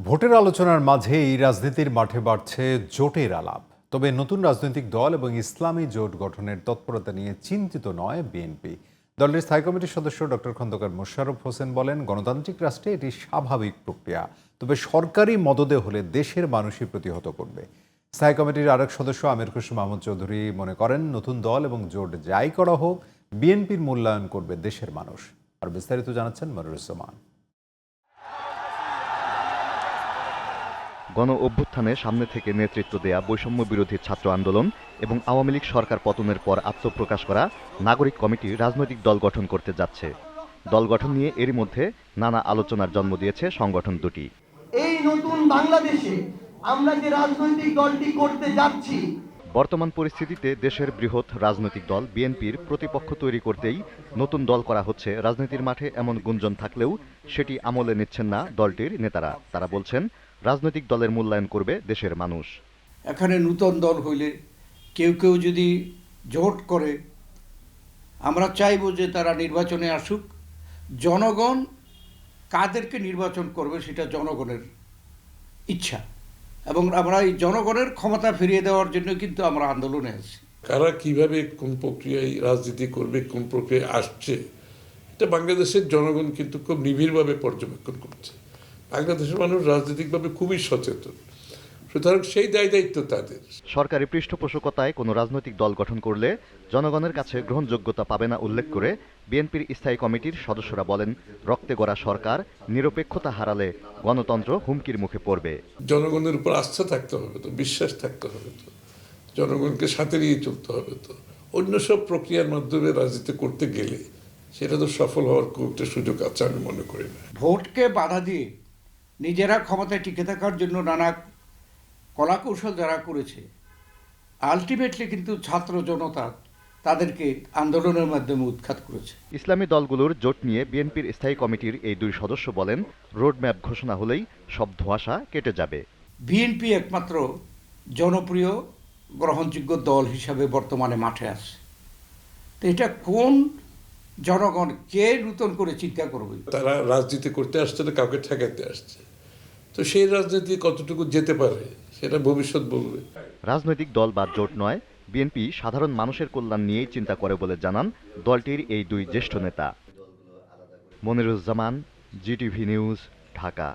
ভোটের আলোচনার মাঝেই রাজনীতির মাঠে বাড়ছে জোটের আলাপ। তবে নতুন রাজনৈতিক দল এবং ইসলামী জোট গঠনের তৎপরতা নিয়ে চিন্তিত নয় বিএনপি। দলের স্থায়ী কমিটির সদস্য ডক্টর খন্দকার মোশাররফ হোসেন বলেন, গণতান্ত্রিক রাষ্ট্রে এটি স্বাভাবিক প্রক্রিয়া, তবে সরকারি মদদে হলে দেশের মানুষই প্রতিহত করবে। স্থায়ী কমিটির আরেক সদস্য আমির খুশরু মাহমুদ চৌধুরী মনে করেন, নতুন দল এবং জোট যাই করা হোক, বিএনপির মূল্যায়ন করবে দেশের মানুষ। আর বিস্তারিত জানাচ্ছেন মনিরুজ্জামান। গণ অভ্যুত্থানে সামনে থেকে নেতৃত্ব দেয়া বৈষম্য বিরোধী ছাত্র আন্দোলন এবং আওয়ামী লীগ সরকার পতনের পর আত্মপ্রকাশ করা নাগরিক কমিটি রাজনৈতিক দল গঠন করতে যাচ্ছে। দল গঠন নিয়ে এরই মধ্যে নানা আলোচনার জন্ম দিয়েছে সংগঠন দুটি। এই নতুন বাংলাদেশে আমরা যে রাজনৈতিক দলটি করতে যাচ্ছি, বর্তমান পরিস্থিতিতে দেশের বৃহৎ রাজনৈতিক দল বিএনপির প্রতিপক্ষ তৈরি করতেই নতুন দল করা হচ্ছে রাজনীতির মাঠে এমন গুঞ্জন থাকলেও সেটি আমলে নিচ্ছেন না দলটির নেতারা। তারা বলছেন, রাজনৈতিক দলের মূল্যায়ন করবে দেশের মানুষ। এখানে নতুন দল হইলে কেউ কেউ যদি জোট করে, আমরা চাইব যে তারা নির্বাচনে আসুক। জনগণ কাদেরকে নির্বাচন করবে সেটা জনগণের ইচ্ছা, এবং আমরা এই জনগণের ক্ষমতা ফিরিয়ে দেওয়ার জন্য কিন্তু আমরা আন্দোলনে আছি। কারা কিভাবে কোন প্রক্রিয়ায় রাজনীতি করবে, কোন প্রক্রিয়ায় আসছে, এটা বাংলাদেশের জনগণ কিন্তু খুব নিবিড়ভাবে পর্যবেক্ষণ করছে। বাংলাদেশের মানুষ রাজনৈতিকভাবে খুবই সচেতন, সুতরাং সেই দায়িত্ব তাদের। সরকারি পৃষ্ঠপোষকতায় কোনো রাজনৈতিক দল গঠন করলে জনগণের কাছে গ্রহণযোগ্যতা পাবে না উল্লেখ করে বিএনপির স্থায়ী কমিটির সদস্যরা বলেন, রক্তে গড়া সরকার নিরপেক্ষতা হারালে গণতন্ত্র হুমকির মুখে পড়বে। জনগণের উপর আস্থা থাকতে হবে তো, বিশ্বাস থাকতে হবে তো, জনগণকে সাথে নিয়ে চলতে হবে তো। অন্য সব প্রক্রিয়ার মাধ্যমে রাজনীতি করতে গেলে সেটা তো সফল হওয়ার খুব একটা সুযোগ আছে আমি মনে করি না। ভোটকে বাধা দিয়ে নিজেরা ক্ষমতায় টিকে থাকার জন্য নানা কলাকৌশল যারা করেছে, আলটিমেটলি কিন্তু ছাত্র জনতা তাদেরকে আন্দোলনের মাধ্যমে উৎখাত করেছে। ইসলামী দলগুলোর জোট নিয়ে বিএনপির স্থায়ী কমিটির এই দুই সদস্য বলেন, রোডম্যাপ ঘোষণা হলেই সব ধোঁয়াশা কেটে যাবে। বিএনপি একমাত্র জনপ্রিয় গ্রহণযোগ্য দল হিসাবে বর্তমানে মাঠে আছে। তো এটা কোন জনগণ কে নূতন করে চিন্তা করবে? তারা রাজনীতি করতে আসছে না, কাউকে ঠেকাতে আসছে। তো সেই রাজনীতি কতটুকু যেতে পারে সেটা ভবিষ্যৎ বলবে। রাজনৈতিক দল বা জোট নয়, বিএনপি সাধারণ মানুষের কল্যাণ নিয়েই চিন্তা করে বলে জানান দলটির এই দুই জ্যেষ্ঠ নেতা। Moniruzzaman, GTV news, Dhaka.